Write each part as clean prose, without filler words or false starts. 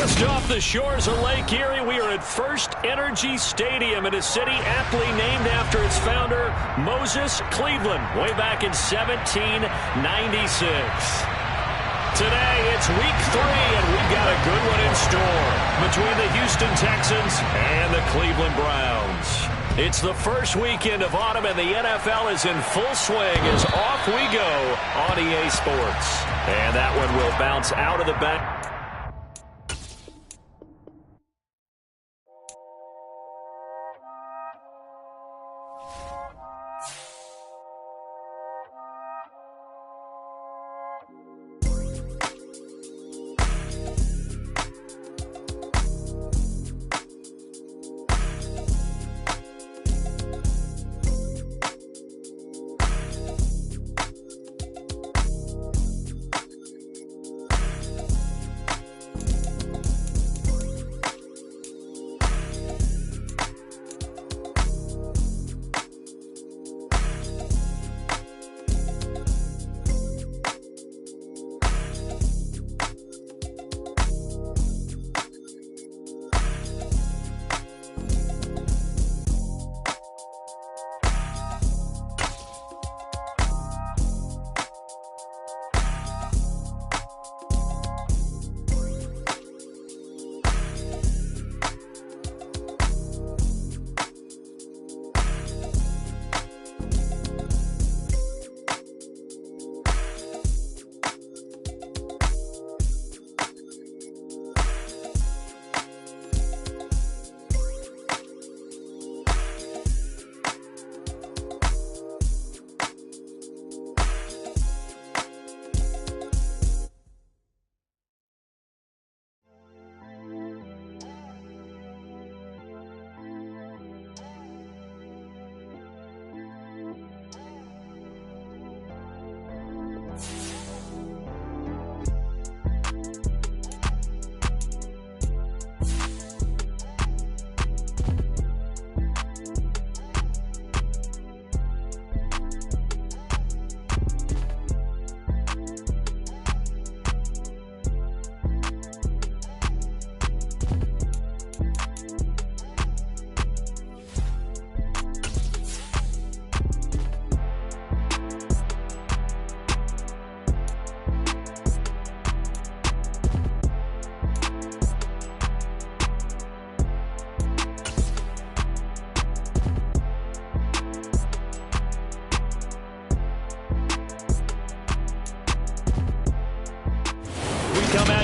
Just off the shores of Lake Erie, we are at First Energy Stadium in a city aptly named after its founder, Moses Cleveland, way back in 1796. Today, it's week 3, and we've got a good one in store between the Houston Texans and the Cleveland Browns. It's the first weekend of autumn, and the NFL is in full swing as off we go on EA Sports. And that one will bounce out of the back.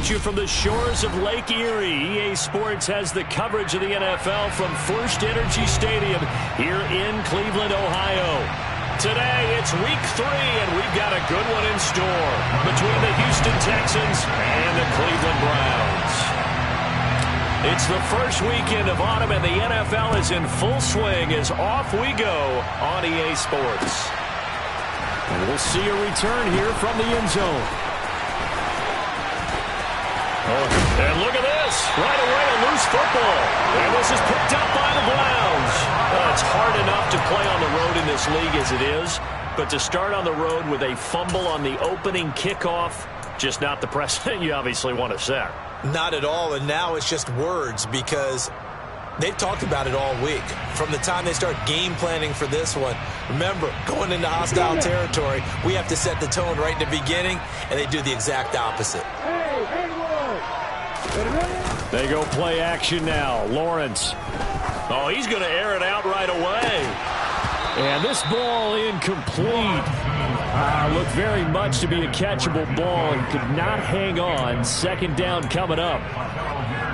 You from the shores of Lake Erie. EA Sports has the coverage of the NFL from First Energy Stadium here in Cleveland, Ohio. Today, it's week 3, and we've got a good one in store between the Houston Texans and the Cleveland Browns. It's the first weekend of autumn, and the NFL is in full swing as off we go on EA Sports. And we'll see a return here from the end zone. And look at this. Right away, a loose football. And this is picked up by the Browns. It's hard enough to play on the road in this league as it is, but to start on the road with a fumble on the opening kickoff, just not the precedent you obviously want to set. Not at all, and now it's just words because they've talked about it all week. From the time they start game planning for this one, remember, going into hostile territory, we have to set the tone right in the beginning, and they do the exact opposite. They go play action now. Lawrence. Oh, he's going to air it out right away. And this ball incomplete. Looked very much to be a catchable ball. He could not hang on. Second down coming up.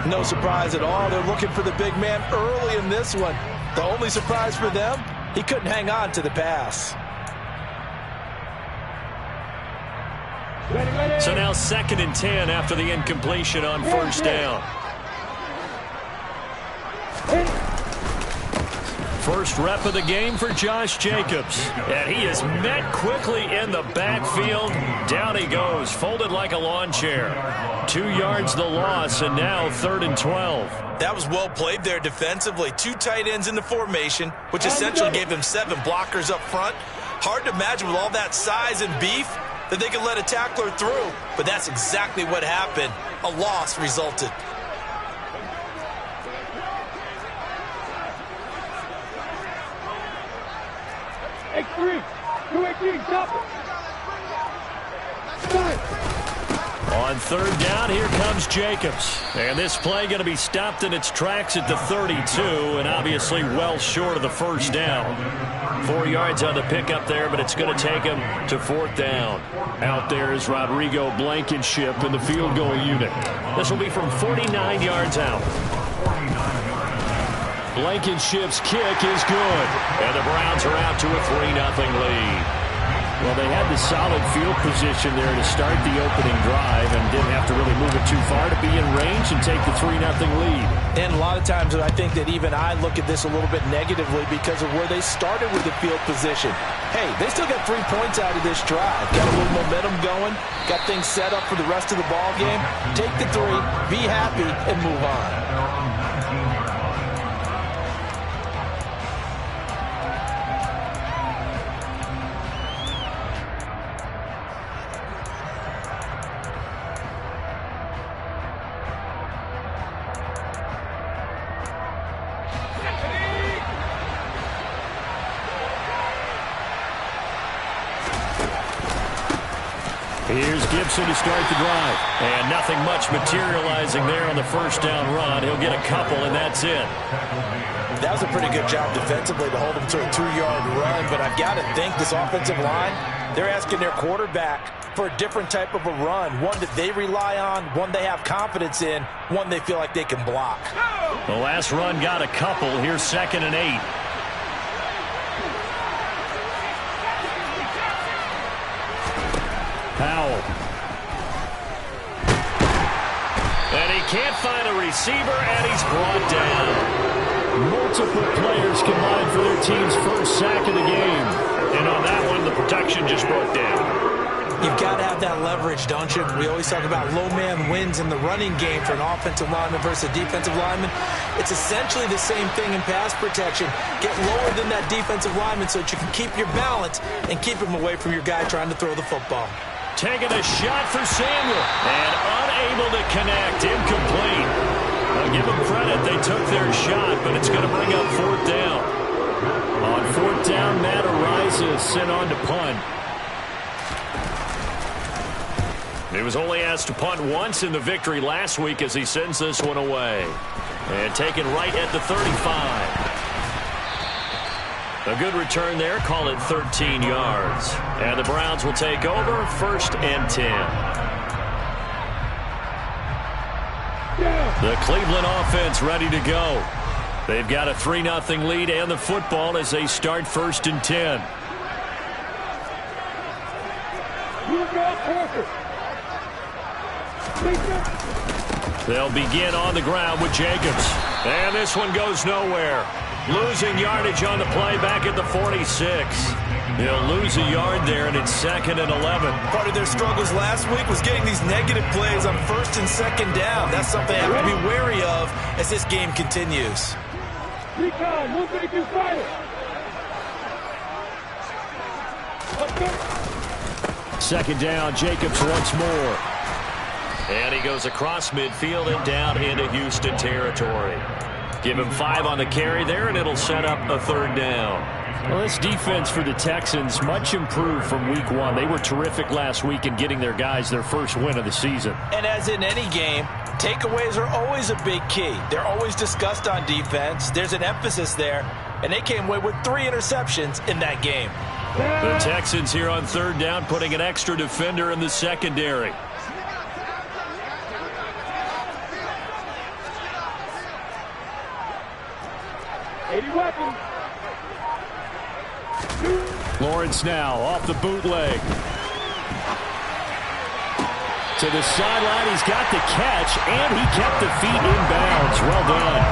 No surprise at all. They're looking for the big man early in this one. The only surprise for them, he couldn't hang on to the pass. So now 2nd and 10 after the incompletion on first down. First rep of the game for Josh Jacobs. And he is met quickly in the backfield. Down he goes, folded like a lawn chair. 2 yards the loss, and now 3rd and 12. That was well played there defensively. 2 tight ends in the formation, which essentially gave them 7 blockers up front. Hard to imagine with all that size and beef that they could let a tackler through, but that's exactly what happened. A loss resulted. On third down, here comes Jacobs. And this play going to be stopped in its tracks at the 32, and obviously well short of the first down. 4 yards on the pickup there, but it's going to take him to fourth down. Out there is Rodrigo Blankenship in the field goal unit. This will be from 49 yards out. Blankenship's kick is good, and the Browns are out to a 3-0 lead. Well, they had the solid field position there to start the opening drive and didn't have to really move it too far to be in range and take the 3-0 lead. And a lot of times I think that even I look at this a little bit negatively because of where they started with the field position. Hey, they still got 3 points out of this drive. Got a little momentum going. Got things set up for the rest of the ball game. Take the 3, be happy, and move on. Here's Gibson to start the drive. And nothing much materializing there on the first down run. He'll get a couple, and that's it. That was a pretty good job defensively to hold him to a 2-yard run, but I've got to think this offensive line, they're asking their quarterback for a different type of a run, one that they rely on, one they have confidence in, one they feel like they can block. The last run got a couple. Here's 2nd and 8. Powell. And he can't find a receiver, and he's brought down. Multiple players combined for their team's first sack of the game. And on that one, the protection just broke down. You've got to have that leverage, don't you? We always talk about low man wins in the running game for an offensive lineman versus a defensive lineman. It's essentially the same thing in pass protection. Get lower than that defensive lineman so that you can keep your balance and keep him away from your guy trying to throw the football. Taking a shot for Samuel, and unable to connect, incomplete. I'll give them credit, they took their shot, but it's going to bring up fourth down. On fourth down, Matt Araiza is sent on to punt. He was only asked to punt once in the victory last week as he sends this one away. And taken right at the 35. A good return there, call it 13 yards. And the Browns will take over, 1st and 10. The Cleveland offense ready to go. They've got a 3-0 lead and the football as they start 1st and 10. They'll begin on the ground with Jacobs. And this one goes nowhere. Losing yardage on the play back at the 46. They'll lose a yard there, and it's 2nd and 11. Part of their struggles last week was getting these negative plays on 1st and 2nd down. That's something they have to be wary of as this game continues. Second down, Jacobs once more. And he goes across midfield and down into Houston territory. Give him 5 on the carry there, and it'll set up a 3rd down. Well, this defense for the Texans, much improved from week 1. They were terrific last week in getting their guys their first win of the season. And as in any game, takeaways are always a big key. They're always discussed on defense. There's an emphasis there, and they came away with 3 interceptions in that game. The Texans here on 3rd down, putting an extra defender in the secondary. Lawrence now off the bootleg. To the sideline, he's got the catch, and he kept the feet in bounds. Well done.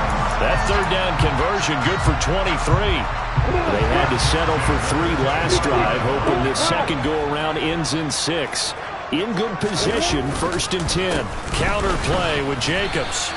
That 3rd down conversion good for 23. They had to settle for 3 last drive, hoping this second go-around ends in 6. In good position, 1st and 10. Counter play with Jacobs.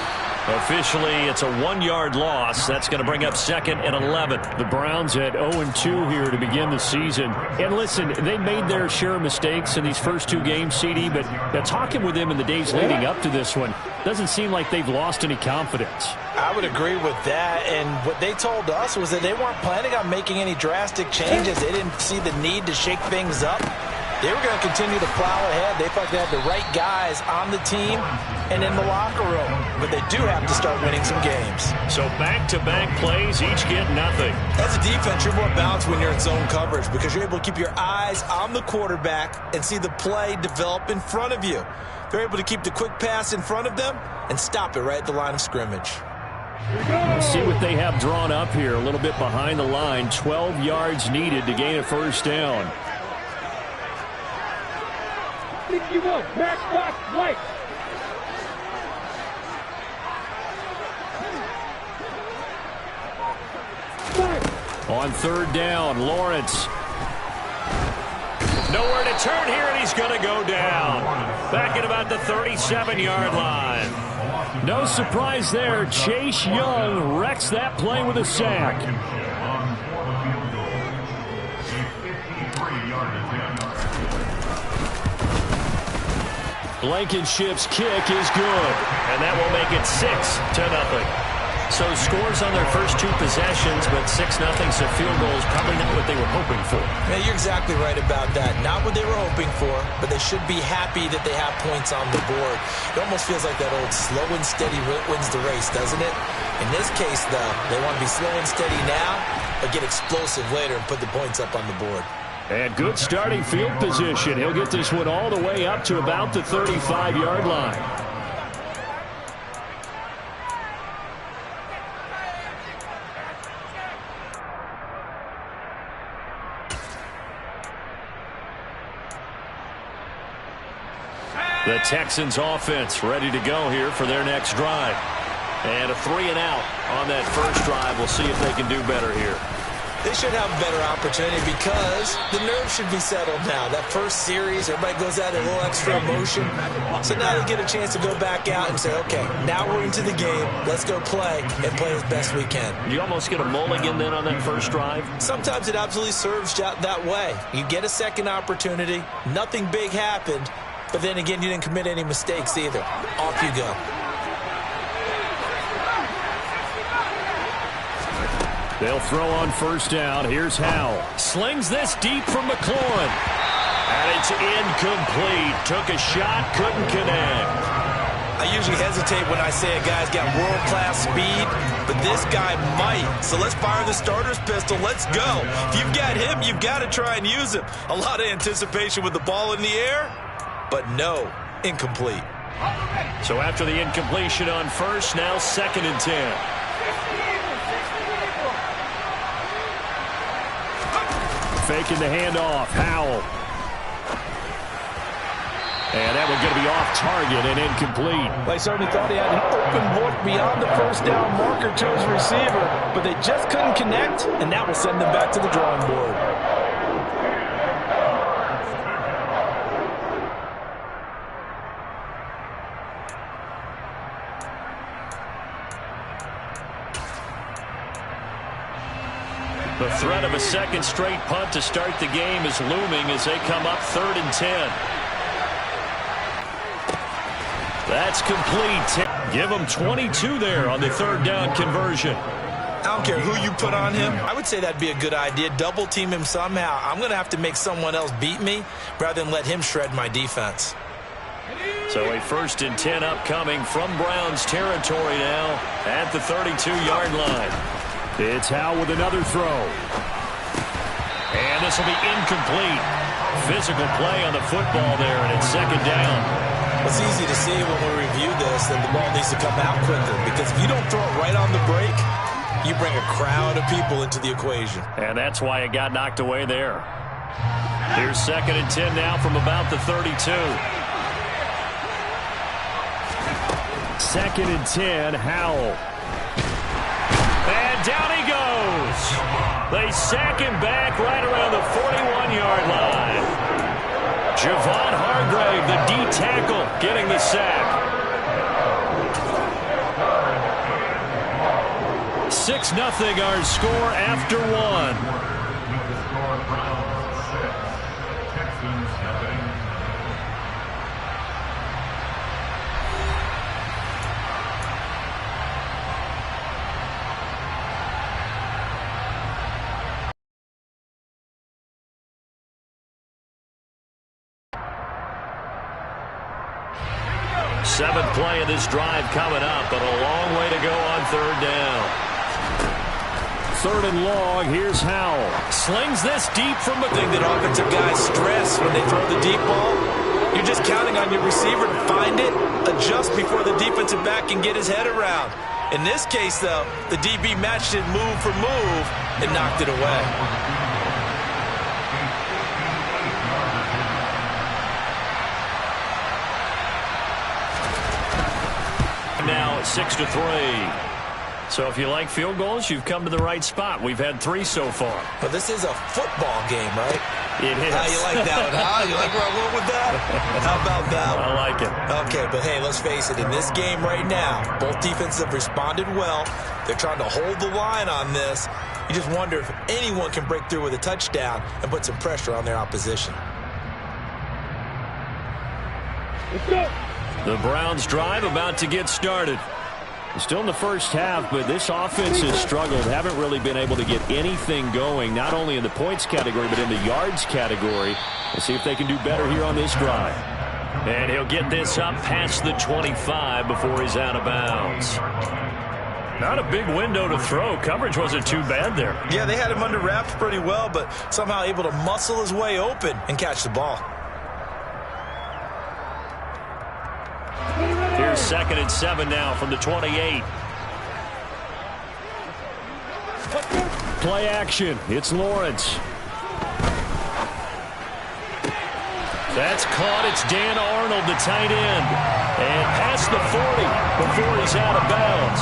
Officially, it's a 1-yard loss. That's going to bring up 2nd and 11. The Browns at 0-2 here to begin the season. And listen, they made their share of mistakes in these first 2 games, CD, but talking with them in the days leading up to this one, doesn't seem like they've lost any confidence. I would agree with that, and what they told us was that they weren't planning on making any drastic changes. They didn't see the need to shake things up. They were going to continue to plow ahead. They felt they had the right guys on the team and in the locker room. But they do have to start winning some games. So back-to-back plays, each get nothing. As a defense, you're more balanced when you're in zone coverage because you're able to keep your eyes on the quarterback and see the play develop in front of you. They're able to keep the quick pass in front of them and stop it right at the line of scrimmage. Let's see what they have drawn up here. A little bit behind the line. 12 yards needed to gain a first down. You will. Match box white. On 3rd down, Lawrence. Nowhere to turn here, and he's going to go down. Back at about the 37-yard line. No surprise there. Chase Young wrecks that play with a sack. Blankenship's kick is good, and that will make it 6-0. So scores on their first 2 possessions, but 6-0, so field goal is probably not what they were hoping for. Yeah, you're exactly right about that. Not what they were hoping for, but they should be happy that they have points on the board. It almost feels like that old slow and steady wins the race, doesn't it? In this case, though, they want to be slow and steady now, but get explosive later and put the points up on the board. And good starting field position. He'll get this one all the way up to about the 35-yard line. The Texans offense ready to go here for their next drive. And a 3-and-out on that first drive. We'll see if they can do better here. They should have a better opportunity because the nerves should be settled now. That first series, everybody goes out a little extra emotion. So now they get a chance to go back out and say, okay, now we're into the game. Let's go play and play as best we can. You almost get a mulligan then on that first drive? Sometimes it absolutely serves that way. You get a second opportunity. Nothing big happened. But then again, you didn't commit any mistakes either. Off you go. They'll throw on first down. Here's Howell. Slings this deep from McLaurin. And it's incomplete. Took a shot, couldn't connect. I usually hesitate when I say a guy's got world-class speed, but this guy might. So let's fire the starter's pistol. Let's go. If you've got him, you've got to try and use him. A lot of anticipation with the ball in the air, but no, incomplete. So after the incompletion on first, now 2nd and 10. Faking the handoff. Howell. And that one's going to be off target and incomplete. They certainly thought he had an open look beyond the first down marker to his receiver, but they just couldn't connect, and that will send them back to the drawing board. The threat of a second straight punt to start the game is looming as they come up 3rd and 10. That's complete. Give them 22 there on the 3rd down conversion. I don't care who you put on him. I would say that'd be a good idea. Double team him somehow. I'm going to have to make someone else beat me rather than let him shred my defense. So a 1st and 10 upcoming from Browns territory now at the 32-yard line. It's Howell with another throw. And this will be incomplete. Physical play on the football there, and it's 2nd down. It's easy to see when we review this that the ball needs to come out quicker because if you don't throw it right on the break, you bring a crowd of people into the equation. And that's why it got knocked away there. Here's 2nd and 10 now from about the 32. 2nd and 10, Howell. And down he goes. They sack him back right around the 41-yard line. Javon Hargrave, the D tackle, getting the sack. 6-0 our score after one. Texans nothing. Seventh play of this drive coming up, but a long way to go on third down. Third and long, here's Howell. Slings this deep from the thing that offensive guys stress when they throw the deep ball. You're just counting on your receiver to find it, adjust before the defensive back can get his head around. In this case, though, the DB matched it move for move and knocked it away. Now 6-3. So if you like field goals, you've come to the right spot. We've had 3 so far. But this is a football game, right? It is. How you like that one, huh? You like where I went with that? How about that one? I like it. Okay, but hey, let's face it. In this game right now, both defenses have responded well. They're trying to hold the line on this. You just wonder if anyone can break through with a touchdown and put some pressure on their opposition. Let's go. The Browns drive about to get started. Still in the first half, but this offense has struggled. Haven't really been able to get anything going, not only in the points category, but in the yards category. We'll see if they can do better here on this drive. And he'll get this up past the 25 before he's out of bounds. Not a big window to throw. Coverage wasn't too bad there. Yeah, they had him under wraps pretty well, but somehow able to muscle his way open and catch the ball. Here's 2nd and 7 now from the 28. Play action. It's Lawrence. That's caught. It's Dan Arnold, the tight end. And past the 40 before he's out of bounds.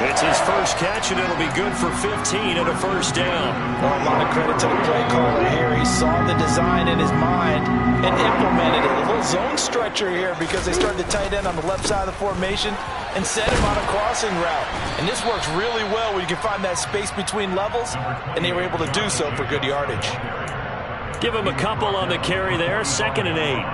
It's his first catch, and it'll be good for 15 and a first down. Well, a lot of credit to the play caller here. He saw the design in his mind and implemented it. A little zone stretcher here because they started the tight end on the left side of the formation and set him on a crossing route. And this works really well when you can find that space between levels, and they were able to do so for good yardage. Give him a couple on the carry there. 2nd and 8.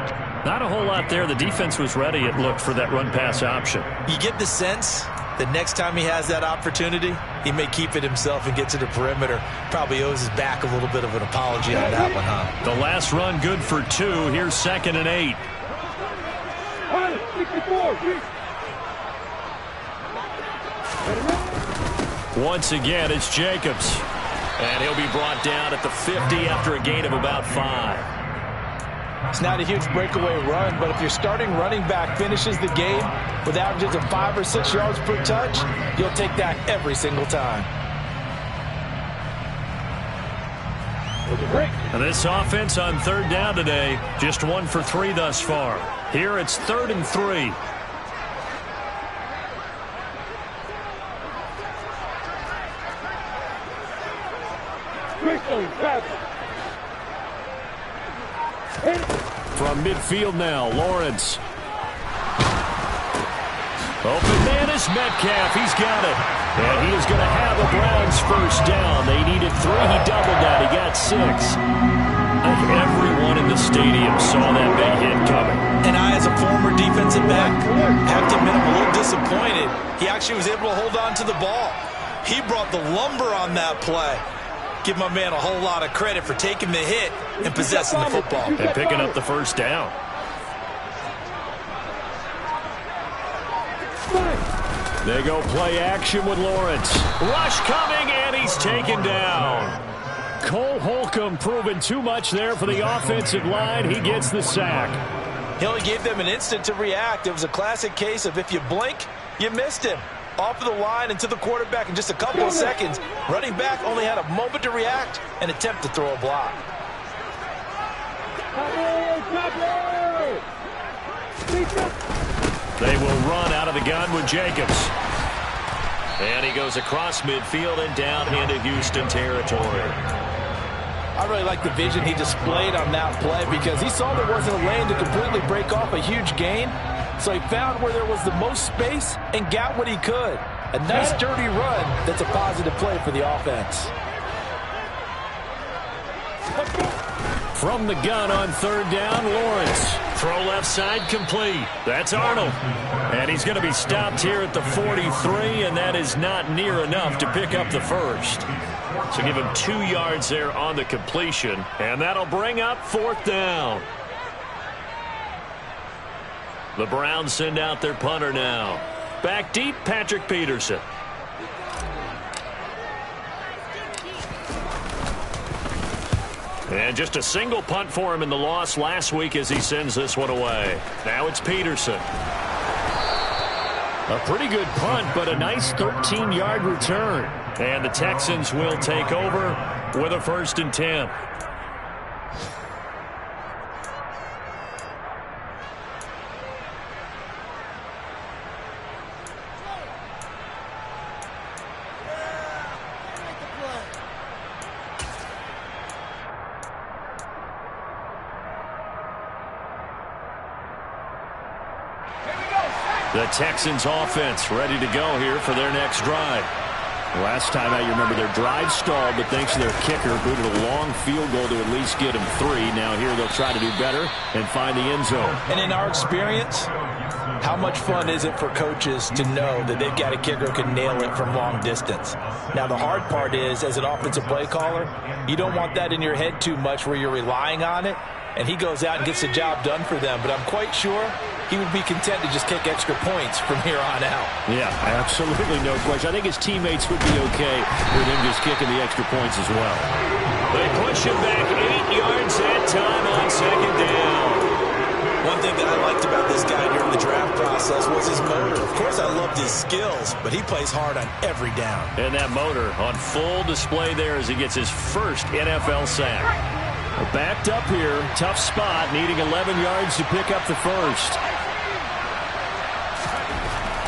Not a whole lot there. The defense was ready, it looked, for that run-pass option. You get the sense the next time he has that opportunity, he may keep it himself and get to the perimeter. Probably owes his back a little bit of an apology on that one, huh? The last run good for 2. Here's 2nd and 8. 64. Once again, it's Jacobs. And he'll be brought down at the 50 after a gain of about 5. It's not a huge breakaway run, but if your starting running back finishes the game with averages of 5 or 6 yards per touch, you'll take that every single time. And this offense on third down today, just 1 for 3 thus far. Here it's 3rd and 3. From midfield now, Lawrence. Open man is Metcalf. He's got it. And he is going to have a Browns first down. They needed 3. He doubled that. He got 6. I think everyone in the stadium saw that big hit coming. And I, as a former defensive back, have to admit I'm a little disappointed. He actually was able to hold on to the ball. He brought the lumber on that play. Give my man a whole lot of credit for taking the hit and possessing the football. And picking up the first down. They go play action with Lawrence. Rush coming, and he's taken down. Cole Holcomb proving too much there for the offensive line. He gets the sack. He only gave them an instant to react. It was a classic case of if you blink, you missed him. Off of the line and to the quarterback in just a couple of seconds. Running back only had a moment to react and attempt to throw a block. They will run out of the gun with Jacobs. And he goes across midfield and down into Houston territory. I really like the vision he displayed on that play because he saw there wasn't a lane to completely break off a huge gain. So he found where there was the most space and got what he could. A nice dirty run that's a positive play for the offense. From the gun on third down, Lawrence. Throw left side complete. That's Arnold. And he's going to be stopped here at the 43, and that is not near enough to pick up the first. So give him 2 yards there on the completion, and that'll bring up fourth down. The Browns send out their punter now. Back deep, Patrick Peterson. And just a single punt for him in the loss last week as he sends this one away. Now it's Peterson. A pretty good punt, but a nice 13-yard return. And the Texans will take over with a 1st and 10. The Texans offense ready to go here for their next drive. Last time out, you remember their drive stalled, but thanks to their kicker, booted a long field goal to at least get them 3. Now here they'll try to do better and find the end zone. And in our experience, how much fun is it for coaches to know that they've got a kicker who can nail it from long distance? Now the hard part is, as an offensive play caller, you don't want that in your head too much where you're relying on it, and he goes out and gets the job done for them. But I'm quite sure he would be content to just kick extra points from here on out. Yeah, absolutely no question. I think his teammates would be okay with him just kicking the extra points as well. They push him back 8 yards that time on second down. One thing that I liked about this guy during the draft process was his motor. Of course, I loved his skills, but he plays hard on every down. And that motor on full display there as he gets his first NFL sack. Backed up here, tough spot, needing 11 yards to pick up the first.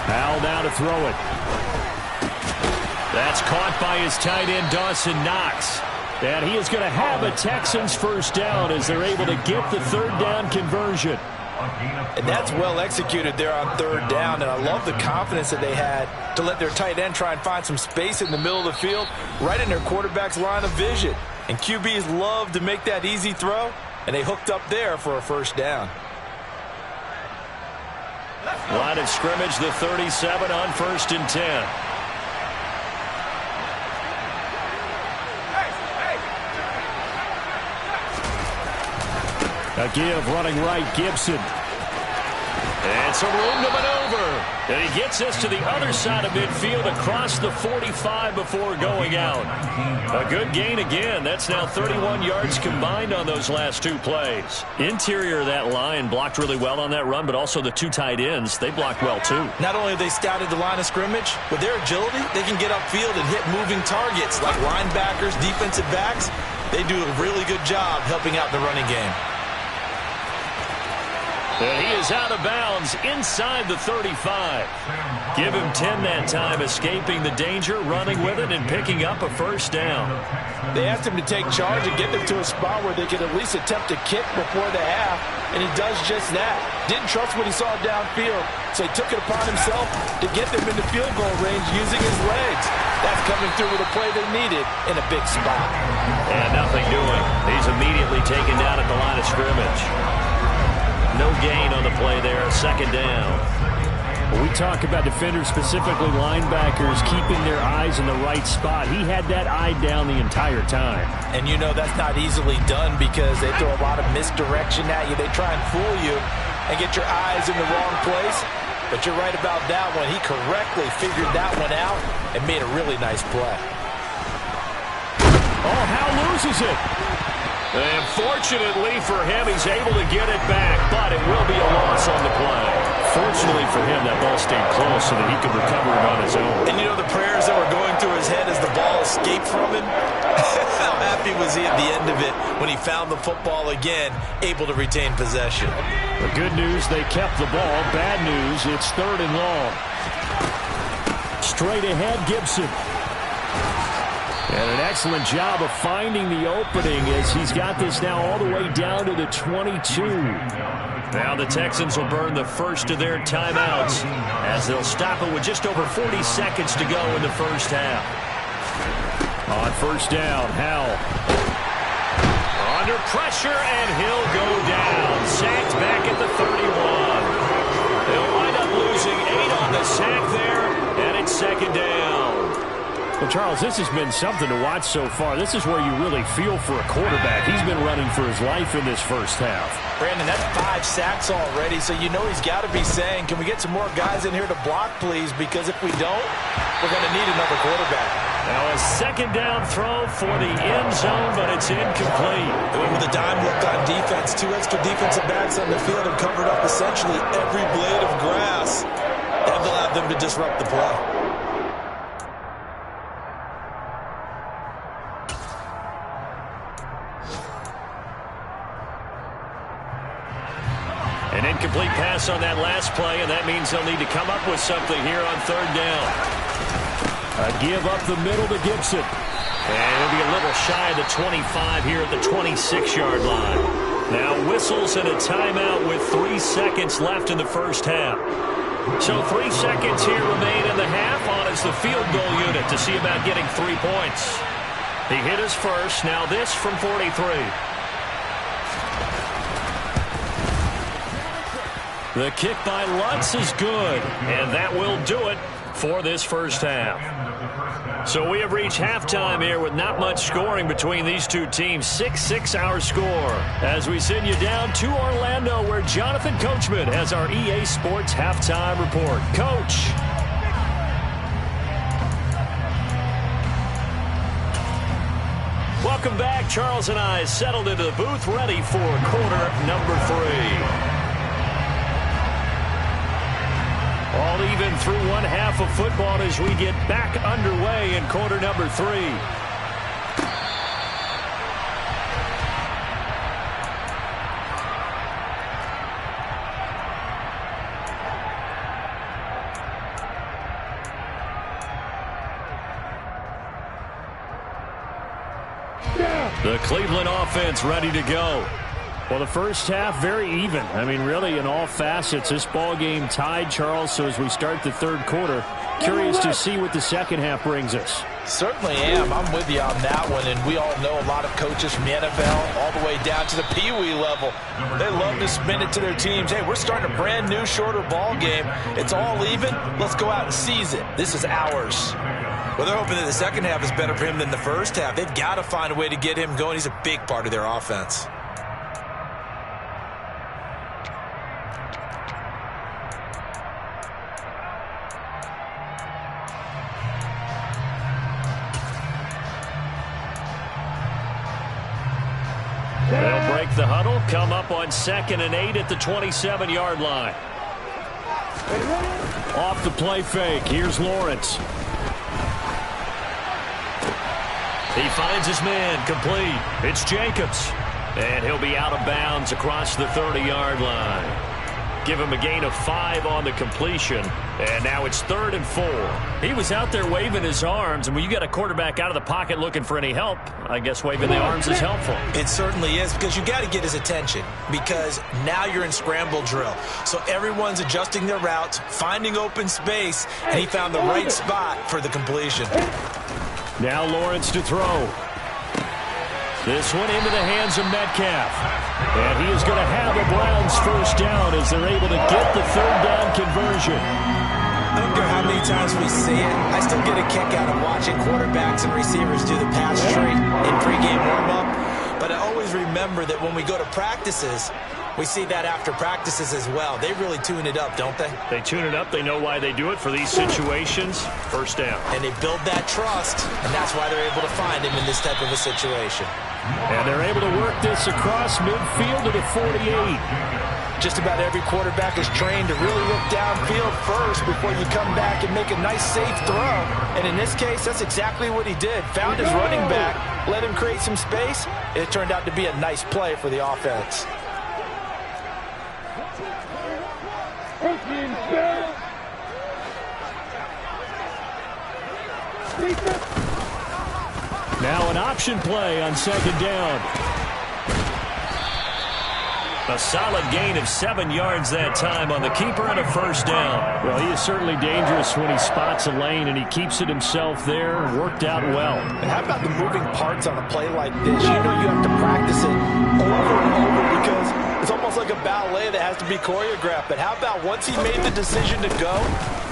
Powell now to throw it. That's caught by his tight end, Dawson Knox. And he is going to have a Texans first down as they're able to get the third down conversion. And that's well executed there on third down, and I love the confidence that they had to let their tight end try and find some space in the middle of the field, right in their quarterback's line of vision. And QBs love to make that easy throw, and they hooked up there for a first down. Line of scrimmage, the 37 on 1st and 10. A give running right, Gibson. And some room to maneuver. And he gets us to the other side of midfield across the 45 before going out. A good gain again. That's now 31 yards combined on those last 2 plays. Interior of that line blocked really well on that run, but also the 2 tight ends, they blocked well too. Not only have they scouted the line of scrimmage, with their agility, they can get upfield and hit moving targets like linebackers, defensive backs. They do a really good job helping out the running game. And he is out of bounds inside the 35. Give him 10 that time, escaping the danger, running with it, and picking up a first down. They asked him to take charge and get them to a spot where they could at least attempt a kick before the half, and he does just that. Didn't trust what he saw downfield, so he took it upon himself to get them into field goal range using his legs. That's coming through with a play they needed in a big spot. And nothing doing. He's immediately taken down at the line of scrimmage. No gain on the play there, second down. When we talk about defenders, specifically linebackers, keeping their eyes in the right spot, he had that eye down the entire time. And you know that's not easily done because they throw a lot of misdirection at you. They try and fool you and get your eyes in the wrong place. But you're right about that one. He correctly figured that one out and made a really nice play. Oh, Howe loses it. And fortunately for him, he's able to get it back, but it will be a loss on the play. Fortunately for him, that ball stayed close so that he could recover it on his own. And you know the prayers that were going through his head as the ball escaped from him? How happy was he at the end of it when he found the football again, able to retain possession? The good news, they kept the ball. Bad news, it's third and long. Straight ahead, Gibson. And an excellent job of finding the opening as he's got this now all the way down to the 22. Now the Texans will burn the first of their timeouts as they'll stop it with just over 40 seconds to go in the first half. On first down, Howell. Under pressure, and he'll go down. Sacked back at the 31. They'll wind up losing 8 on the sack there, and it's second down. Well, Charles, this has been something to watch so far. This is where you really feel for a quarterback. He's been running for his life in this first half. Brandon, that's 5 sacks already, so you know he's got to be saying, can we get some more guys in here to block, please? Because if we don't, we're going to need another quarterback. Now a second down throw for the end zone, but it's incomplete. They went with a dime look on defense. 2 extra defensive backs on the field and covered up essentially every blade of grass. That allowed them to disrupt the play. An incomplete pass on that last play, and that means they'll need to come up with something here on third down. A give up the middle to Gibson. And it'll be a little shy of the 25 here at the 26-yard line. Now whistles and a timeout with 3 seconds left in the first half. So 3 seconds here remain in the half on as the field goal unit to see about getting 3 points. He hit his first. Now this from 43. The kick by Lutz is good, and that will do it for this first half. So we have reached halftime here with not much scoring between these two teams. 6-6 our score as we send you down to Orlando, where Jonathan Coachman has our EA Sports halftime report. Coach. Welcome back. Charles and I settled into the booth, ready for quarter number 3. All even through one half of football as we get back underway in quarter number 3. The Cleveland offense ready to go. Well, the first half, very even. I mean, really, in all facets, this ball game tied, Charles. So as we start the third quarter, curious to see what the second half brings us. Certainly am. I'm with you on that one. And we all know a lot of coaches from the NFL all the way down to the Pee-wee level. They love to spin it to their teams. Hey, we're starting a brand new, shorter ball game. It's all even. Let's go out and seize it. This is ours. Well, they're hoping that the second half is better for him than the first half. They've got to find a way to get him going. He's a big part of their offense. They'll break the huddle, come up on 2nd and 8 at the 27-yard line. Off the play fake. Here's Lawrence. He finds his man, complete. It's Jacobs. And he'll be out of bounds across the 30-yard line. Give him a gain of 5 on the completion. And now it's 3rd and 4. He was out there waving his arms, and when you get a quarterback out of the pocket looking for any help, I guess waving the arms is helpful. It certainly is, because you got to get his attention, because now you're in scramble drill. So everyone's adjusting their routes, finding open space, and he found the right spot for the completion. Now Lawrence to throw. This one into the hands of Metcalf. And he is going to have the Browns first down as they're able to get the 3rd down conversion. I don't care how many times we see it. I still get a kick out of watching quarterbacks and receivers do the pass tree in pregame warm-up. But I always remember that when we go to practices, we see that after practices as well. They really tune it up, don't they? They tune it up. They know why they do it for these situations. First down. And they build that trust, and that's why they're able to find him in this type of a situation. And they're able to work this across midfield to the 48. Just about every quarterback is trained to really look downfield first before you come back and make a nice, safe throw. And in this case, that's exactly what he did. Found his running back, let him create some space, and it turned out to be a nice play for the offense. Now an option play on 2nd down. A solid gain of 7 yards that time on the keeper and a first down. Well, he is certainly dangerous when he spots a lane, and he keeps it himself there. Worked out well. And how about the moving parts on a play like this? You know you have to practice it over and over because it's almost like a ballet that has to be choreographed. But how about once he made the decision to go,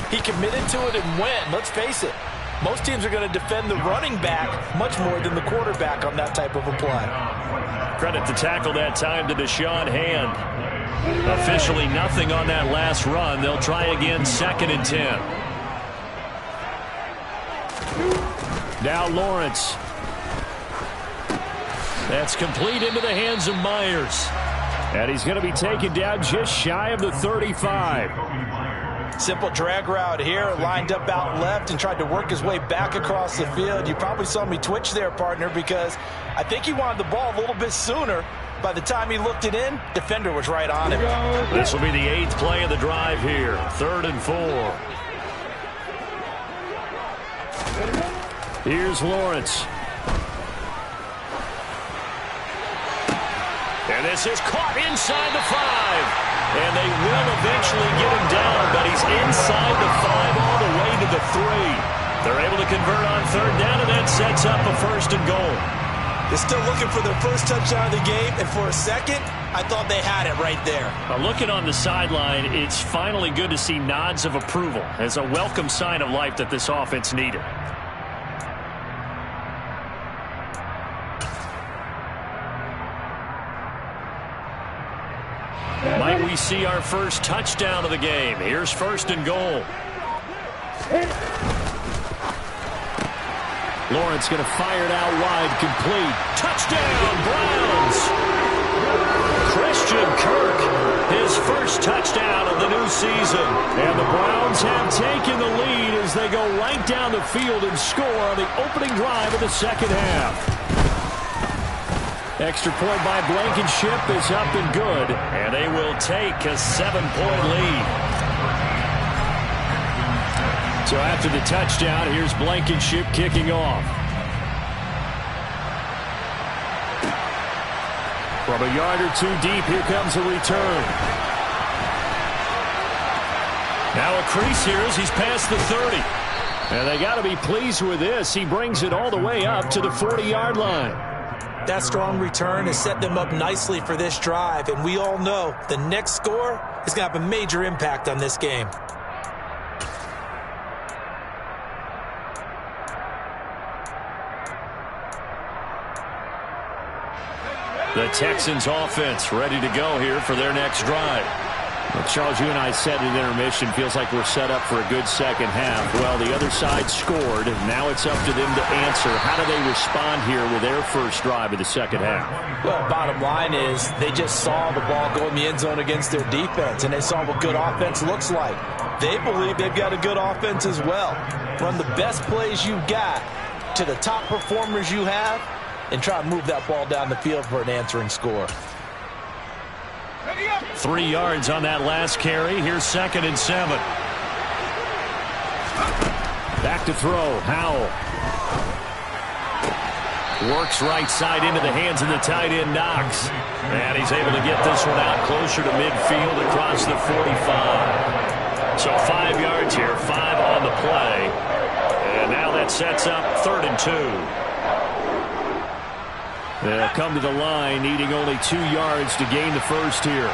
he committed to it and went. Let's face it, most teams are going to defend the running back much more than the quarterback on that type of a play. Credit the tackle that time to Deshaun Hand. Officially nothing on that last run. They'll try again 2nd and 10. Now Lawrence. That's complete into the hands of Myers. And he's going to be taken down just shy of the 35. Simple drag route here, lined up out left and tried to work his way back across the field. You probably saw me twitch there, partner, because I think he wanted the ball a little bit sooner. By the time he looked it in, defender was right on him. This will be the 8th play of the drive here. 3rd and 4. Here's Lawrence. And this is caught inside the 5. And they will eventually get him down, but he's inside the 5 all the way to the 3. They're able to convert on 3rd down, and that sets up a 1st and goal. They're still looking for their first touchdown of the game, and for a second, I thought they had it right there. Looking on the sideline, it's finally good to see nods of approval as a welcome sign of life that this offense needed. Might we see our first touchdown of the game? Here's 1st and goal. Lawrence going to fire it out wide, complete. Touchdown, Browns! Christian Kirk, his first touchdown of the new season. And the Browns have taken the lead as they go right down the field and score on the opening drive of the 2nd half. Extra point by Blankenship is up and good. And they will take a 7-point lead. So after the touchdown, here's Blankenship kicking off. From a yard or 2 deep, here comes a return. Now a crease here as he's past the 30. And they got to be pleased with this. He brings it all the way up to the 40-yard line. That strong return has set them up nicely for this drive, and we all know the next score is going to have a major impact on this game. The Texans offense ready to go here for their next drive. Well, Charles, you and I said at intermission, feels like we're set up for a good 2nd half. Well, the other side scored. Now it's up to them to answer. How do they respond here with their first drive of the 2nd half? Well, bottom line is they just saw the ball go in the end zone against their defense, and they saw what good offense looks like. They believe they've got a good offense as well. Run the best plays you've got to the top performers you have, and try to move that ball down the field for an answering score. 3 yards on that last carry. Here's 2nd and 7. Back to throw. Howell. Works right side into the hands of the tight end, Knox. And he's able to get this one out closer to midfield across the 45. So 5 yards here, 5 on the play. And now that sets up 3rd and 2. They'll come to the line, needing only 2 yards to gain the first here.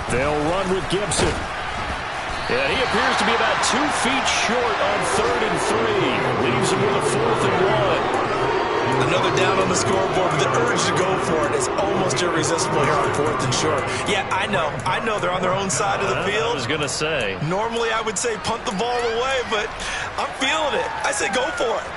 They'll run with Gibson. Yeah, he appears to be about 2 feet short on 3rd and 3. Leaves him with a 4th and 1. Another down on the scoreboard, but the urge to go for it is almost irresistible here on 4th and short. Yeah, I know they're on their own side of the field. I was going to say. Normally I would say punt the ball away, but I'm feeling it. I say go for it.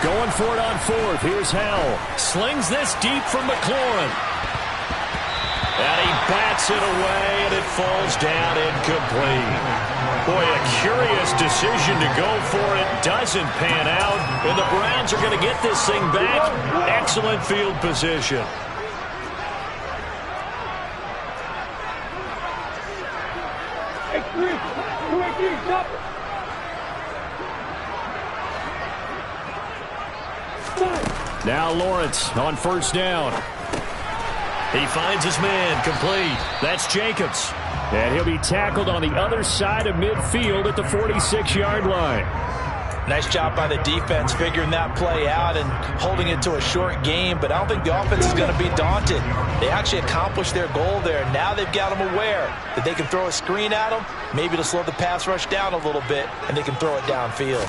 Going for it on 4th. Here's Howell. Slings this deep from McLaurin. And he bats it away, and it falls down incomplete. Boy, a curious decision to go for it. Doesn't pan out. And the Browns are going to get this thing back. Excellent field position. Now Lawrence on first down. He finds his man, complete. That's Jacobs. And he'll be tackled on the other side of midfield at the 46-yard line. Nice job by the defense figuring that play out and holding it to a short game, but I don't think the offense is going to be daunted. They actually accomplished their goal there. Now they've got them aware that they can throw a screen at them, maybe to slow the pass rush down a little bit, and they can throw it downfield.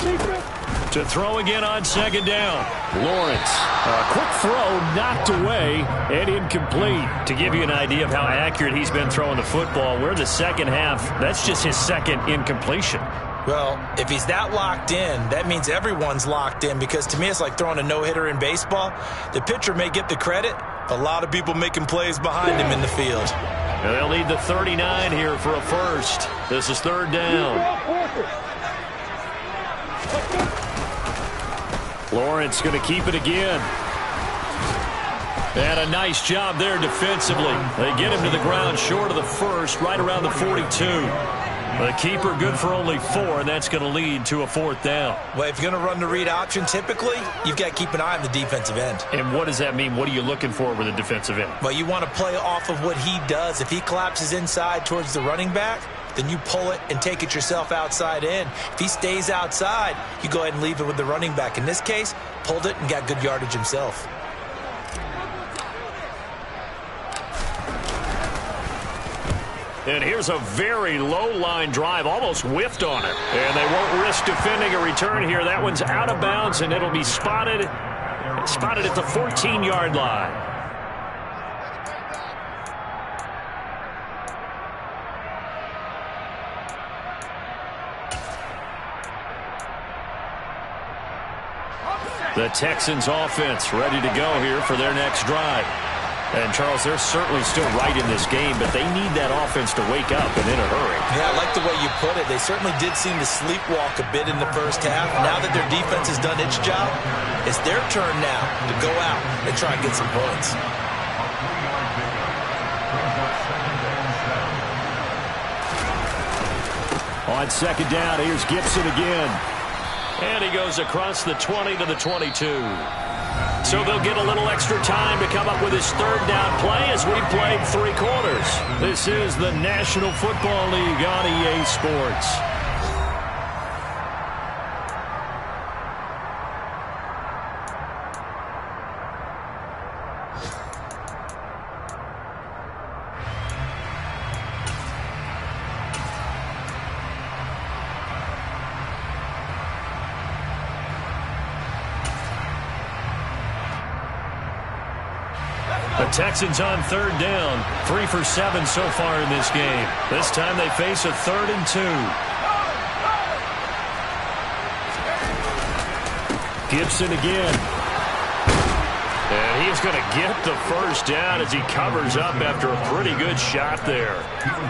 To throw again on second down. Lawrence, a quick throw knocked away and incomplete. To give you an idea of how accurate he's been throwing the football, we're in the second half. That's just his second incompletion. Well, if he's that locked in, that means everyone's locked in, because to me it's like throwing a no-hitter in baseball. The pitcher may get the credit, but a lot of people making plays behind him in the field. And they'll need the 39 here for a first. This is third down. Lawrence going to keep it again. And a nice job there defensively. They get him to the ground short of the first, right around the 42. The keeper good for only 4, and that's going to lead to a fourth down. Well, if you're going to run the read option, typically, you've got to keep an eye on the defensive end. And what does that mean? What are you looking for with a defensive end? Well, you want to play off of what he does. If he collapses inside towards the running back, then you pull it and take it yourself outside in. If he stays outside, you go ahead and leave it with the running back. In this case, pulled it and got good yardage himself. And here's a very low-line drive, almost whiffed on it. And they won't risk defending a return here. That one's out of bounds, and it'll be spotted at the 14-yard line. The Texans offense ready to go here for their next drive. And, Charles, they're certainly still right in this game, but they need that offense to wake up and in a hurry. Yeah, I like the way you put it. They certainly did seem to sleepwalk a bit in the first half. Now that their defense has done its job, it's their turn now to go out and try and get some points. On second down, here's Gibson again. And he goes across the 20 to the 22. So they'll get a little extra time to come up with his third down play as we played 3 quarters. This is the National Football League on EA Sports. The Texans on third down, 3 for 7 so far in this game. This time they face a 3rd and 2. Gibson again. And he's going to get the first down as he covers up after a pretty good shot there.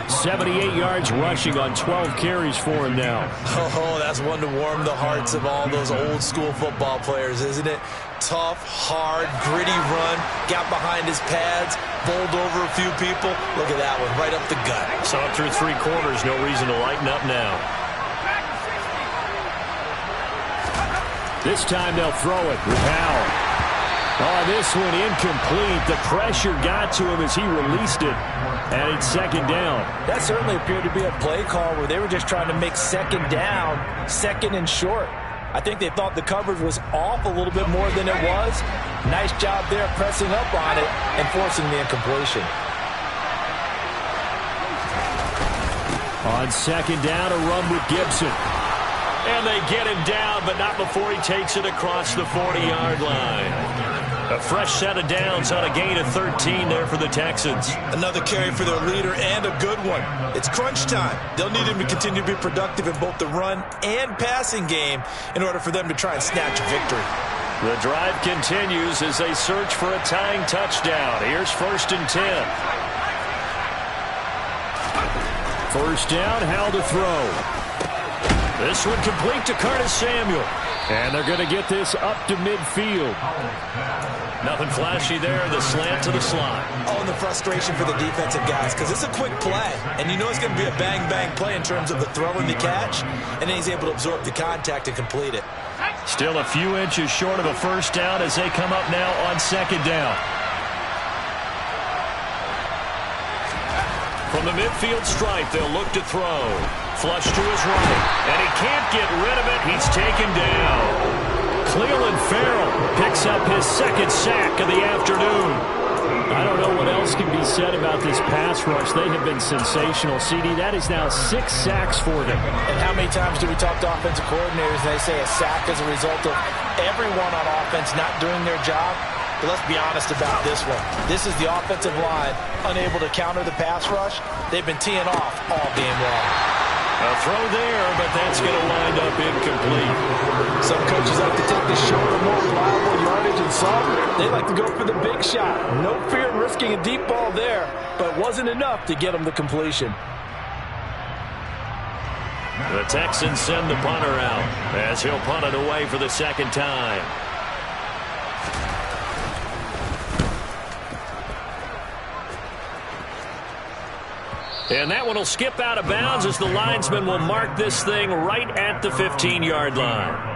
78 yards rushing on 12 carries for him now. Oh, that's one to warm the hearts of all those old school football players, isn't it? Tough, hard, gritty run, got behind his pads, bowled over a few people. Look at that one, right up the gut. So through 3 quarters, no reason to lighten up now. This time they'll throw it with Powell. Oh, this one incomplete. The pressure got to him as he released it. And it's second down. That certainly appeared to be a play call where they were just trying to make second down, second and short. I think they thought the coverage was off a little bit more than it was. Nice job there pressing up on it and forcing the incompletion. On second down, a run with Gibson. And they get him down, but not before he takes it across the 40-yard line. A fresh set of downs on a gain of 13 there for the Texans. Another carry for their leader and a good one. It's crunch time. They'll need him to continue to be productive in both the run and passing game in order for them to try and snatch a victory. The drive continues as they search for a tying touchdown. Here's 1st and 10. First down, Howell to throw. This one complete to Curtis Samuel. And they're going to get this up to midfield. Nothing flashy there. The slant to the slot. Oh, and the frustration for the defensive guys, because it's a quick play. And you know it's going to be a bang-bang play in terms of the throw and the catch. And then he's able to absorb the contact and complete it. Still a few inches short of a first down as they come up now on second down. From the midfield stripe, they'll look to throw. Flush to his right, and he can't get rid of it. He's taken down. Cleveland Farrell picks up his second sack of the afternoon. I don't know what else can be said about this pass rush. They have been sensational. CD, that is now 6 sacks for them. And how many times do we talk to offensive coordinators and they say a sack is a result of everyone on offense not doing their job? But let's be honest about this one. This is the offensive line unable to counter the pass rush. They've been teeing off all game long. A throw there, but that's going to wind up incomplete. Some coaches like to take the shorter, more reliable yardage, and some, they like to go for the big shot. No fear in risking a deep ball there, but wasn't enough to get them the completion. The Texans send the punter out as he'll punt it away for the second time. And that one will skip out of bounds as the linesman will mark this thing right at the 15-yard line.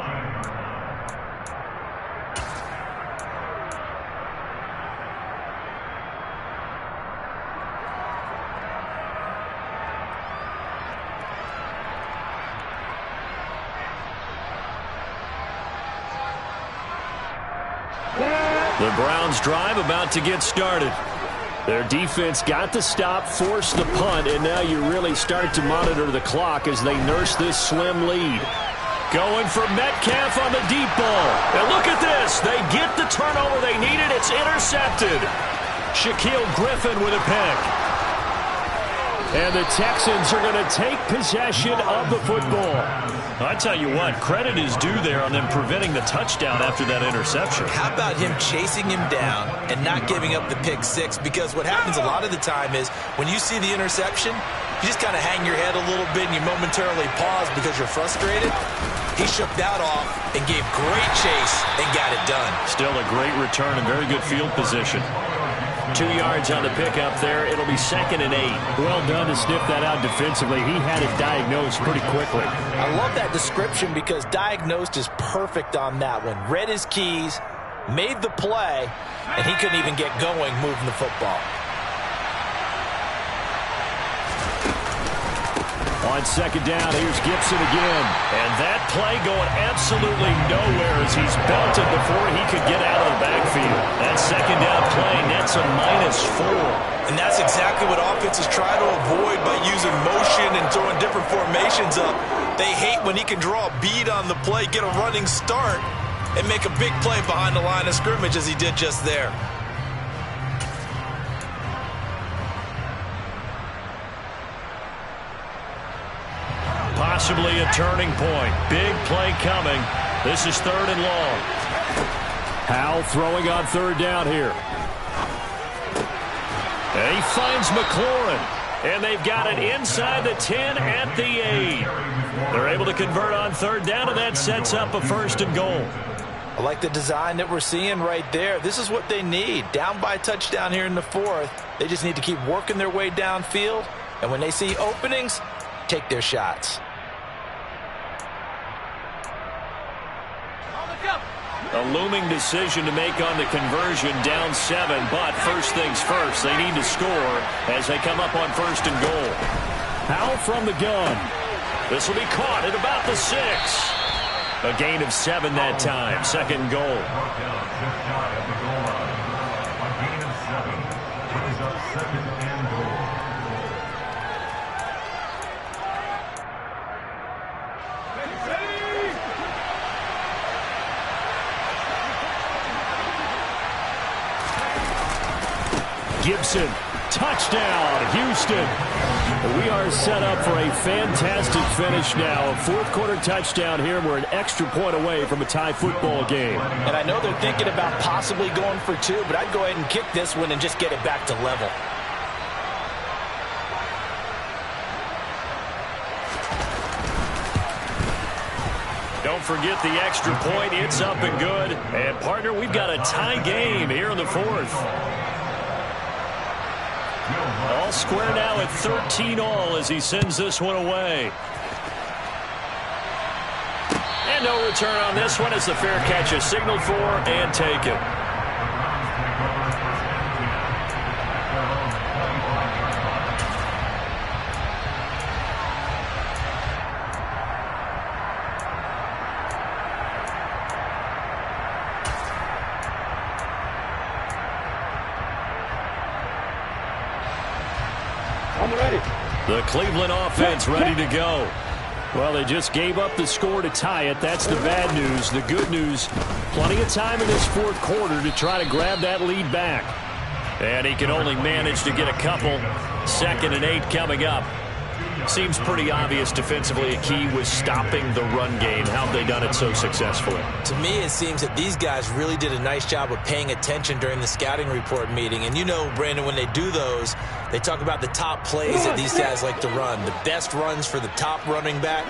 The Browns' drive about to get started. Their defense got the stop, forced the punt, and now you really start to monitor the clock as they nurse this slim lead. Going for Metcalf on the deep ball. And look at this. They get the turnover they needed. It's intercepted. Shaquille Griffin with a pick. And the Texans are going to take possession of the football. I tell you what, credit is due there on them preventing the touchdown after that interception. How about him chasing him down and not giving up the pick six? Because what happens a lot of the time is when you see the interception, you just kind of hang your head a little bit and you momentarily pause because you're frustrated. He shook that off and gave great chase and got it done. Still a great return and very good field position. 2 yards on the pickup there. It'll be 2nd and 8. Well done to sniff that out defensively. He had it diagnosed pretty quickly. I love that description because diagnosed is perfect on that one. Read his keys, made the play, and he couldn't even get going moving the football. On second down, here's Gibson again. And that play going absolutely nowhere as he's belted before he could get out of the backfield. That second down play nets a -4. And that's exactly what offenses try to avoid by using motion and throwing different formations up. They hate when he can draw a bead on the play, get a running start, and make a big play behind the line of scrimmage as he did just there. Possibly a turning point. Big play coming. This is 3rd and long. Howell throwing on 3rd down here. And he finds McLaurin. And they've got it inside the 10 at the 8. They're able to convert on 3rd down, and that sets up a 1st and goal. I like the design that we're seeing right there. This is what they need. Down by a touchdown here in the 4th. They just need to keep working their way downfield. And when they see openings, take their shots. A looming decision to make on the conversion, down 7, but first things first, they need to score as they come up on 1st and goal. Howell from the gun. This will be caught at about the 6. A gain of 7 that time, 2nd goal. Gibson, touchdown, Houston. We are set up for a fantastic finish now. A 4th quarter touchdown here. We're an extra point away from a tie football game. And I know they're thinking about possibly going for 2, but I'd go ahead and kick this one and just get it back to level. Don't forget the extra point. It's up and good. And, partner, we've got a tie game here in the fourth. All square now at 13-all as he sends this one away. And no return on this one as the fair catch is signaled for and taken. The Cleveland offense ready to go. Well, they just gave up the score to tie it. That's the bad news. The good news, plenty of time in this fourth quarter to try to grab that lead back. And he can only manage to get a couple. 2nd and 8 coming up. Seems pretty obvious defensively a key was stopping the run game. How have they done it so successfully? To me, it seems that these guys really did a nice job of paying attention during the scouting report meeting. And you know, Brandon, when they do those, they talk about the top plays that these guys like to run. The best runs for the top running back,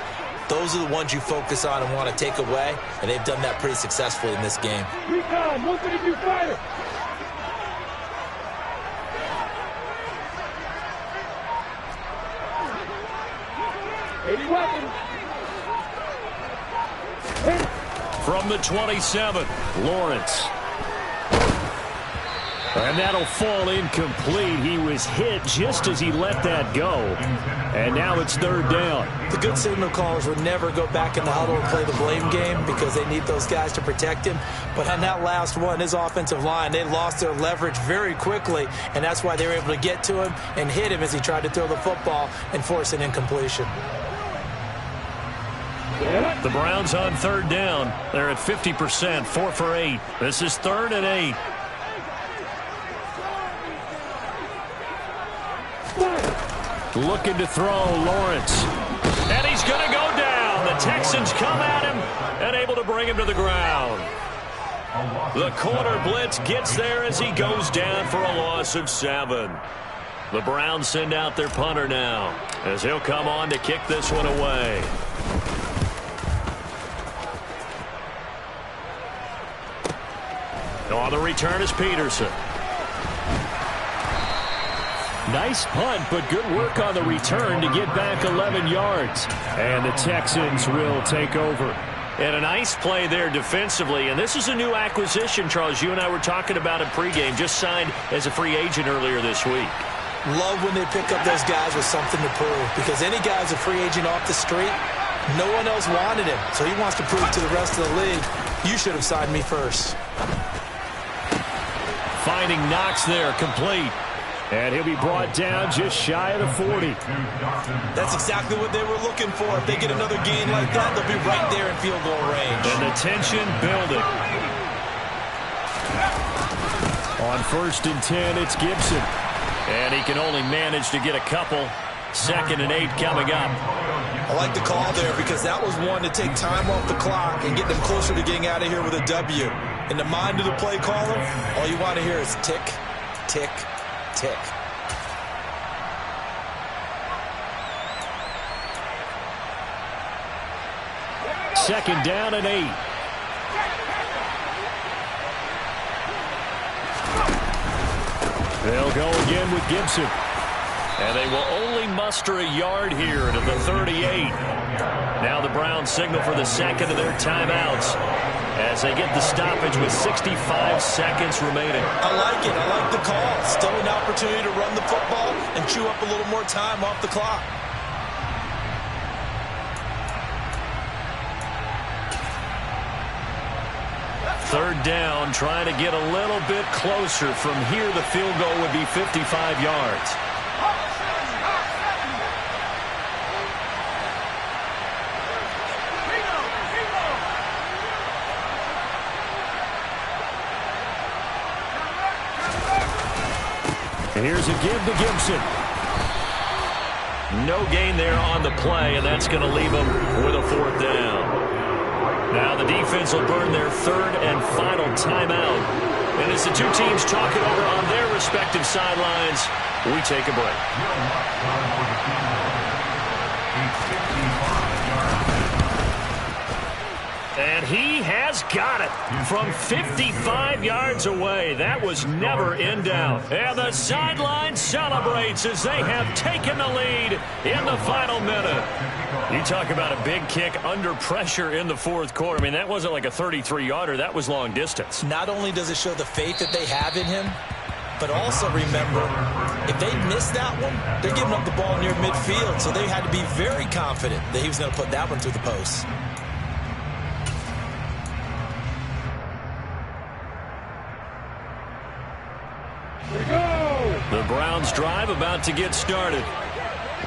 those are the ones you focus on and want to take away. And they've done that pretty successfully in this game. Recon, 132 fighter. From the 27, Lawrence. And that'll fall incomplete. He was hit just as he let that go. And now it's 3rd down. The good signal callers would never go back in the huddle and play the blame game because they need those guys to protect him. But on that last one, his offensive line, they lost their leverage very quickly, and that's why they were able to get to him and hit him as he tried to throw the football and force an incompletion. The Browns on 3rd down. They're at 50%, 4 for 8. This is 3rd and 8. Looking to throw, Lawrence. And he's going to go down. The Texans come at him and able to bring him to the ground. The corner blitz gets there as he goes down for a loss of 7. The Browns send out their punter now as he'll come on to kick this one away. On the return is Peterson. Nice punt, but good work on the return to get back 11 yards. And the Texans will take over. And a nice play there defensively. And this is a new acquisition, Charles. You and I were talking about it pregame. Just signed as a free agent earlier this week. Love when they pick up those guys with something to prove. Because any guy's a free agent off the street, no one else wanted him. So he wants to prove to the rest of the league, you should have signed me first. Finding Knox there, complete. And he'll be brought down just shy of the 40. That's exactly what they were looking for. If they get another gain like that, they'll be right there in field goal range. And the tension building. On 1st and 10, it's Gibson. And he can only manage to get a couple. 2nd and 8 coming up. I like the call there because that was one to take time off the clock and get them closer to getting out of here with a W. In the mind of the play caller, all you want to hear is tick, tick, tick. Second down and 8. They'll go again with Gibson. And they will only muster a yard here to the 38. Now the Browns signal for the second of their timeouts as they get the stoppage with 65 seconds remaining. I like it. I like the call. Still an opportunity to run the football and chew up a little more time off the clock. Third down, trying to get a little bit closer. From here, the field goal would be 55 yards. And here's a give to Gibson. No gain there on the play, and that's going to leave them with a 4th down. Now the defense will burn their 3rd and final timeout. And as the two teams talk it over on their respective sidelines, we take a break. And he has got it from 55 yards away. That was never in doubt. And the sideline celebrates as they have taken the lead in the final minute. You talk about a big kick under pressure in the fourth quarter. I mean, that wasn't like a 33-yarder. That was long distance. Not only does it show the faith that they have in him, but also remember, if they miss that one, they're giving up the ball near midfield. So they had to be very confident that he was going to put that one through the post. The Browns drive about to get started.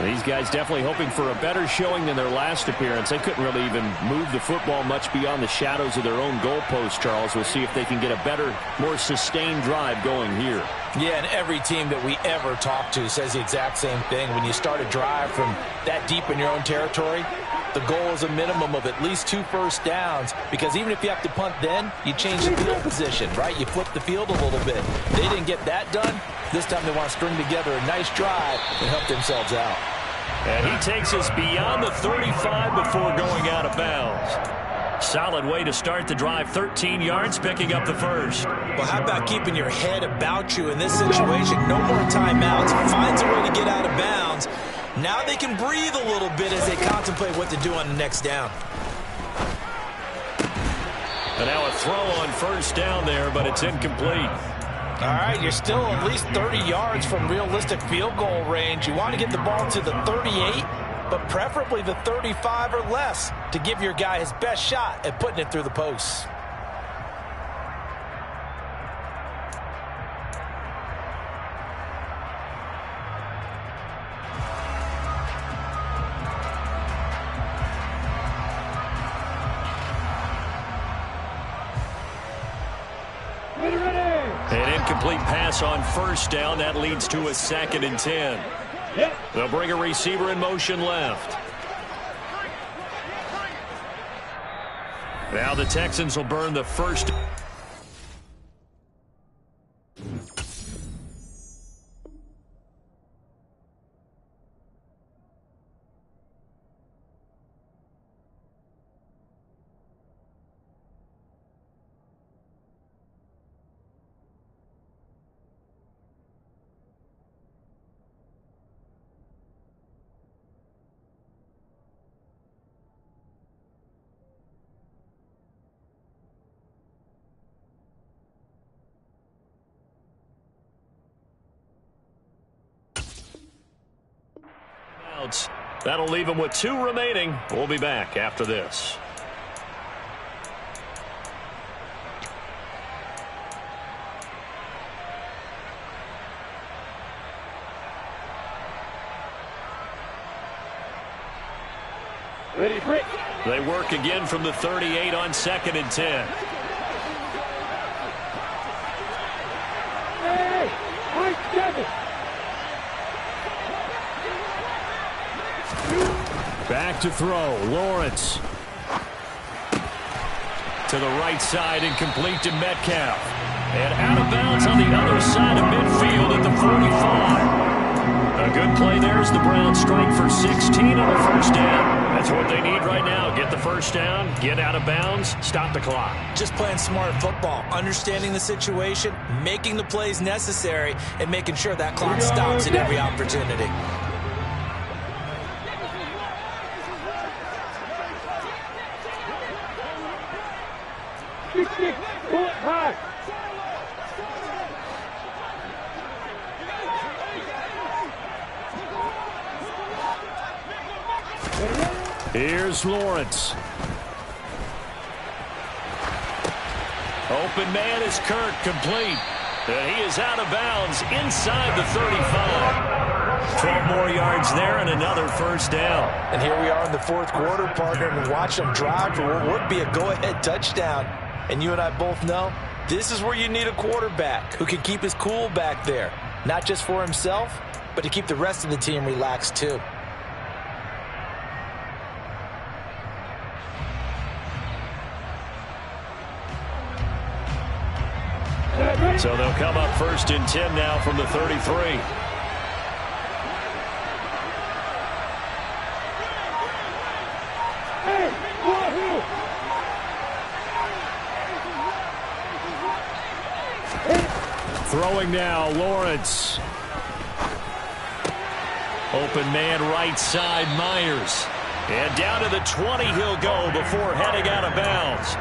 These guys definitely hoping for a better showing than their last appearance. They couldn't really even move the football much beyond the shadows of their own goalpost, Charles. We'll see if they can get a better, more sustained drive going here. Yeah, and every team that we ever talk to says the exact same thing. When you start a drive from that deep in your own territory, the goal is a minimum of at least 2 first downs, because even if you have to punt then, you change the field position, right? You flip the field a little bit. They didn't get that done. This time they want to string together a nice drive and help themselves out. And he takes us beyond the 35 before going out of bounds. Solid way to start the drive. 13 yards, picking up the first. Well, how about keeping your head about you in this situation? No more timeouts. Finds a way to get out of bounds. Now they can breathe a little bit as they contemplate what to do on the next down. And now a throw on first down there, but it's incomplete. All right, you're still at least 30 yards from realistic field goal range. You want to get the ball to the 38, but preferably the 35 or less to give your guy his best shot at putting it through the posts. An incomplete pass on first down. That leads to a 2nd and 10. Yep. They'll bring a receiver in motion left. Now the Texans will burn the first. That'll leave them with 2 remaining. We'll be back after this. Ready, break. They work again from the 38 on 2nd and 10. Hey, Mike Devin. Back to throw. Lawrence. To the right side, incomplete to Metcalf. And out of bounds on the other side of midfield at the 45. A good play there as the Browns strike for 16 on the first down. That's what they need right now. Get the first down, get out of bounds, stop the clock. Just playing smart football, understanding the situation, making the plays necessary, and making sure that clock stops at every opportunity. Pull it high. Here's Lawrence. Open man is Kirk, complete. And he is out of bounds inside the 35. 12 more yards there and another first down. And here we are in the fourth quarter, partner, and watch them drive for what would be a go-ahead touchdown. And you and I both know this is where you need a quarterback who can keep his cool back there. Not just for himself, but to keep the rest of the team relaxed too. So they'll come up 1st and 10 now from the 33. Throwing now, Lawrence. Open man right side, Myers. And down to the 20 he'll go before heading out of bounds.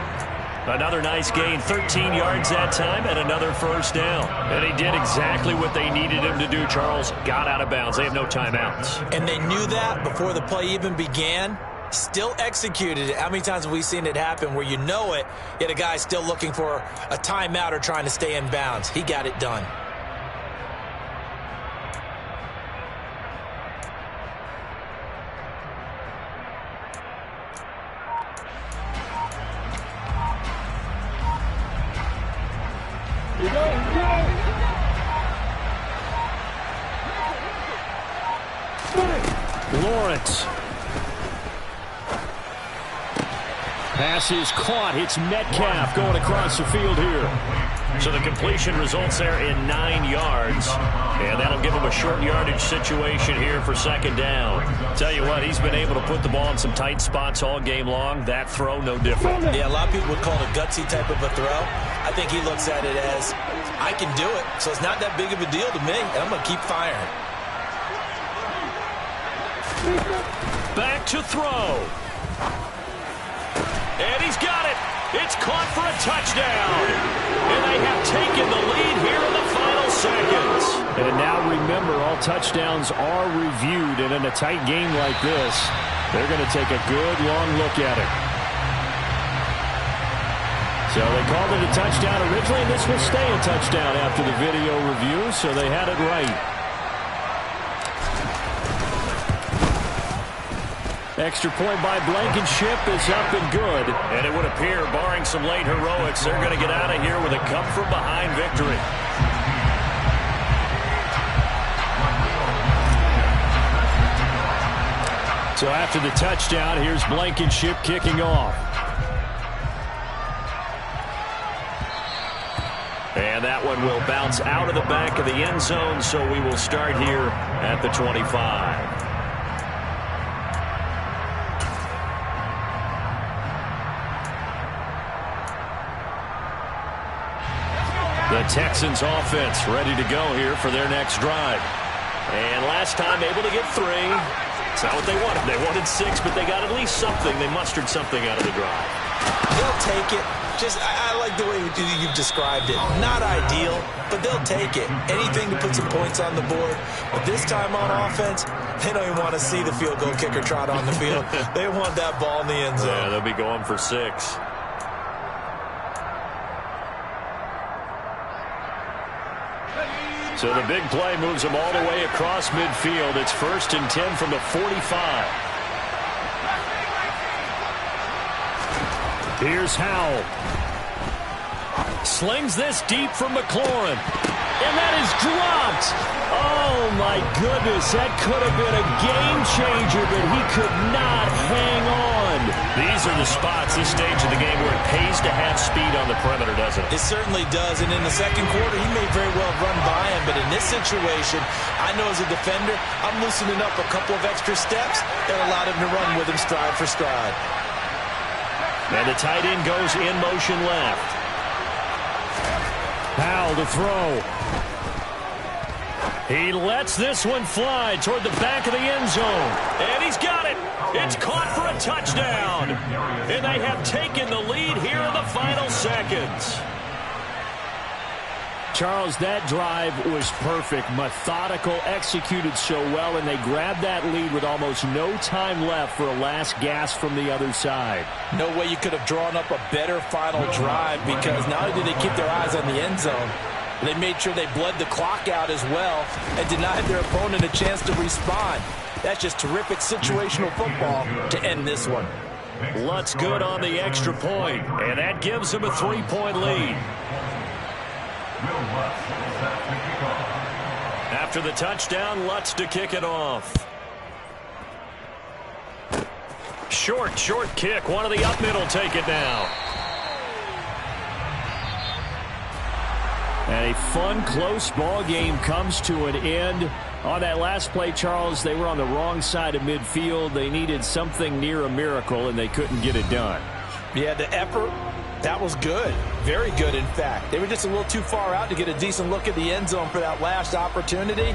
Another nice gain, 13 yards that time, and another first down. And he did exactly what they needed him to do, Charles. Got out of bounds. They have no timeouts. And they knew that before the play even began. Still executed it. How many times have we seen it happen where you know it, yet a guy's still looking for a timeout or trying to stay in bounds? He got it done. Lawrence. Pass is caught. It's Metcalf going across the field here. So the completion results there in 9 yards. And that'll give him a short yardage situation here for second down. Tell you what, he's been able to put the ball in some tight spots all game long. That throw, no different. Yeah, a lot of people would call it a gutsy type of a throw. I think he looks at it as, I can do it, so it's not that big of a deal to me, and I'm going to keep firing. Back to throw. And he's got it. It's caught for a touchdown. And they have taken the lead here in the final seconds. And now remember, all touchdowns are reviewed. And in a tight game like this, they're going to take a good long look at it. So they called it a touchdown originally, and this will stay a touchdown after the video review, so they had it right. Extra point by Blankenship is up and good. And it would appear, barring some late heroics, they're going to get out of here with a come-from-behind victory. So after the touchdown, here's Blankenship kicking off. And that one will bounce out of the back of the end zone, so we will start here at the 25. The Texans offense ready to go here for their next drive. And last time able to get 3. It's not what they wanted. They wanted 6, but they got at least something. They mustered something out of the drive. They'll take it. I like the way you've described it. Not ideal, but they'll take it. Anything to put some points on the board. But this time on offense, they don't even want to see the field goal kicker trot on the field. They want that ball in the end zone. Yeah, they'll be going for 6. So the big play moves them all the way across midfield. It's 1st and 10 from the 45. Here's Howell. Slings this deep from McLaurin. And that is dropped. Oh, my goodness. That could have been a game changer, but he could not hang on. These are the spots, this stage of the game, where it pays to have speed on the perimeter, doesn't it? It certainly does. And in the second quarter, he may very well run by him. But in this situation, I know as a defender, I'm loosening up a couple of extra steps that allowed him to run with him stride for stride. And the tight end goes in motion left. Powell to throw. He lets this one fly toward the back of the end zone. And he's got it. It's caught for a touchdown. And they have taken the lead here in the final seconds. Charles, that drive was perfect, methodical, executed so well, and they grabbed that lead with almost no time left for a last gasp from the other side. No way you could have drawn up a better final drive, because not only did they keep their eyes on the end zone, they made sure they bled the clock out as well and denied their opponent a chance to respond. That's just terrific situational football to end this one. Lutz good on the extra point, and that gives them a 3-point lead. After the touchdown, Lutz to kick it off. Short kick. One of the up middle take it now. And a fun, close ball game comes to an end. On that last play, Charles, they were on the wrong side of midfield. They needed something near a miracle, and they couldn't get it done. Yeah, the effort That was good. Very good, in fact. They were just a little too far out to get a decent look at the end zone for that last opportunity.